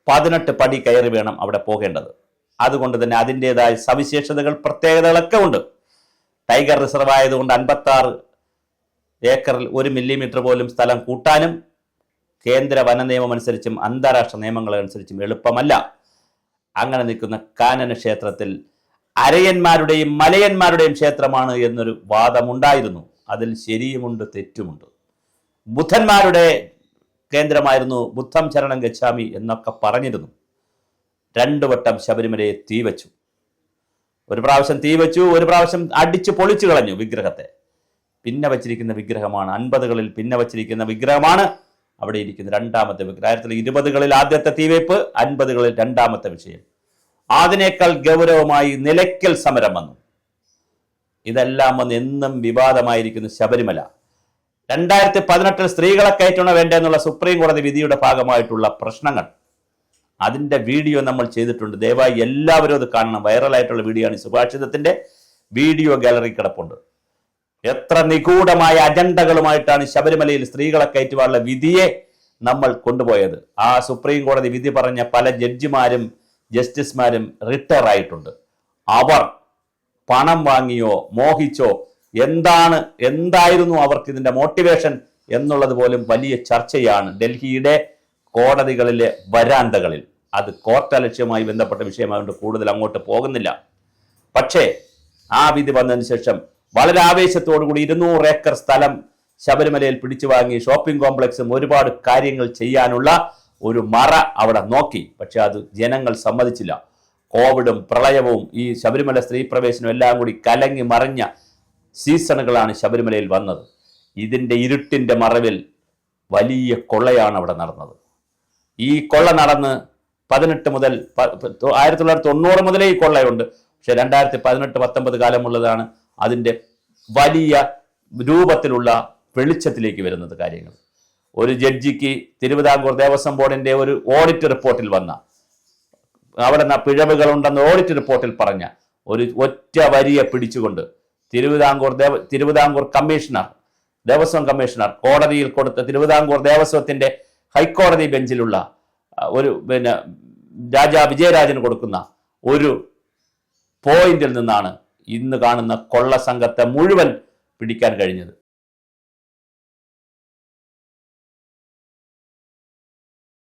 18 പടി കയറി വേണം അവിടെ പോകേണ്ടത്. അതുകൊണ്ട് തന്നെ അതിൻ്റെതായ സവിശേഷതകൾ, പ്രത്യേകതകളൊക്കെ ഉണ്ട്. ടൈഗർ റിസർവ് ആയതുകൊണ്ട് 56 ഏക്കറിൽ 1 മില്ലിമീറ്റർ പോലും സ്ഥലം കൂട്ടാനും കേന്ദ്ര വന നിയമം അനുസരിച്ചും അന്താരാഷ്ട്ര നിയമങ്ങൾ അനുസരിച്ചും എളുപ്പമല്ല. അങ്ങനെ നിൽക്കുന്ന കാനന ക്ഷേത്രത്തിൽ അരയന്മാരുടെയും മലയന്മാരുടെയും ക്ഷേത്രമാണ് എന്നൊരു വാദമുണ്ടായിരുന്നു. അതിൽ ശരിയുമുണ്ട്, തെറ്റുമുണ്ട്. ബുദ്ധന്മാരുടെ കേന്ദ്രമായിരുന്നു, ബുദ്ധം ശരണം ഗച്ഛാമി എന്നൊക്കെ പറഞ്ഞിരുന്നു. 2 വട്ടം ശബരിമലയെ തീവച്ചു. ഒരു പ്രാവശ്യം തീവച്ചു, ഒരു പ്രാവശ്യം അടിച്ചു പൊളിച്ചു കളഞ്ഞു വിഗ്രഹത്തെ. പിന്നെ വച്ചിരിക്കുന്ന വിഗ്രഹമാണ് 50കളിൽ പിന്നെ വച്ചിരിക്കുന്ന വിഗ്രഹമാണ് അവിടെ ഇരിക്കുന്ന രണ്ടാമത്തെ വിഗ്രഹം. 1920കളിൽ ആദ്യത്തെ തീവയ്പ്, 50കളിൽ രണ്ടാമത്തെ വിഷയം. അതിനേക്കാൾ ഗൗരവമായി നിലയ്ക്കൽ സമരം വന്നു. ഇതെല്ലാം വന്ന് എന്നും വിവാദമായിരിക്കുന്ന ശബരിമല. 2018 സ്ത്രീകളെ കയറ്റണോ വേണ്ട എന്നുള്ള സുപ്രീം കോടതി വിധിയുടെ ഭാഗമായിട്ടുള്ള പ്രശ്നങ്ങൾ, അതിൻ്റെ വീഡിയോ നമ്മൾ ചെയ്തിട്ടുണ്ട്. ദയവായി എല്ലാവരും അത് കാണണം. വൈറലായിട്ടുള്ള വീഡിയോ ആണ്. സുഭാഷിതത്തിൻ്റെ വീഡിയോ ഗാലറി കിടപ്പുണ്ട്. എത്ര നിഗൂഢമായ അജണ്ടകളുമായിട്ടാണ് ശബരിമലയിൽ സ്ത്രീകളെ കയറ്റുവാനുള്ള വിധിയെ നമ്മൾ കൊണ്ടുപോയത്. ആ സുപ്രീം കോടതി വിധി പറഞ്ഞ പല ജഡ്ജിമാരും ജസ്റ്റിസുമാരും റിട്ടയർ ആയിട്ടുണ്ട്. അവർ പണം വാങ്ങിയോ മോഹിച്ചോ എന്തായിരുന്നു അവർക്ക് ഇതിന്റെ മോട്ടിവേഷൻ എന്നുള്ളത് പോലും വലിയ ചർച്ചയാണ് ഡൽഹിയുടെ കോടതികളിലെ വരാന്തകളിൽ. അത് കോർട്ട് അലക്ഷ്യവുമായി ബന്ധപ്പെട്ട വിഷയമായതുകൊണ്ട് കൂടുതൽ അങ്ങോട്ട് പോകുന്നില്ല. പക്ഷേ ആ വിധി വന്നതിന് ശേഷം വളരെ ആവേശത്തോടുകൂടി 200 ഏക്കർ സ്ഥലം ശബരിമലയിൽ പിടിച്ചു വാങ്ങി ഷോപ്പിംഗ് കോംപ്ലക്സും ഒരുപാട് കാര്യങ്ങൾ ചെയ്യാനുള്ള ഒരു മറ അവിടെ നോക്കി. പക്ഷെ അത് ജനങ്ങൾ സമ്മതിച്ചില്ല. കോവിഡും പ്രളയവും ഈ ശബരിമല സ്ത്രീ പ്രവേശനം എല്ലാം കൂടി കലങ്ങി മറിഞ്ഞ സീസണുകളാണ് ശബരിമലയിൽ വന്നത്. ഇതിൻ്റെ ഇരുട്ടിൻ്റെ മറവിൽ വലിയ കൊള്ളയാണ് അവിടെ നടന്നത്. ഈ കൊള്ള നടന്ന് 18 മുതൽ 1990 മുതലേ ഈ കൊള്ളയുണ്ട്. പക്ഷെ 2018-19 കാലമുള്ളതാണ് അതിൻ്റെ വലിയ രൂപത്തിലുള്ള വെളിച്ചത്തിലേക്ക് വരുന്നത് കാര്യങ്ങൾ. ഒരു ജഡ്ജിക്ക് തിരുവിതാംകൂർ ദേവസ്വം ബോർഡിൻ്റെ ഒരു ഓഡിറ്റ് റിപ്പോർട്ടിൽ വന്ന അവിടെ പിഴവുകളുണ്ടെന്ന് ഓഡിറ്റ് റിപ്പോർട്ടിൽ പറഞ്ഞ ഒരു ഒറ്റ വരിയെ പിടിച്ചുകൊണ്ട് തിരുവിതാംകൂർ കമ്മീഷണർ, ദേവസ്വം കമ്മീഷണർ കോടതിയിൽ കൊടുത്ത തിരുവിതാംകൂർ ദേവസ്വത്തിൻ്റെ ഹൈക്കോടതി ബെഞ്ചിലുള്ള ഒരു രാജാ വിജയരാജന് കൊടുക്കുന്ന ഒരു പോയിന്റിൽ നിന്നാണ് ഇന്ന് കാണുന്ന കൊള്ള സംഘത്തെ മുഴുവൻ പിടിക്കാൻ കഴിഞ്ഞത്.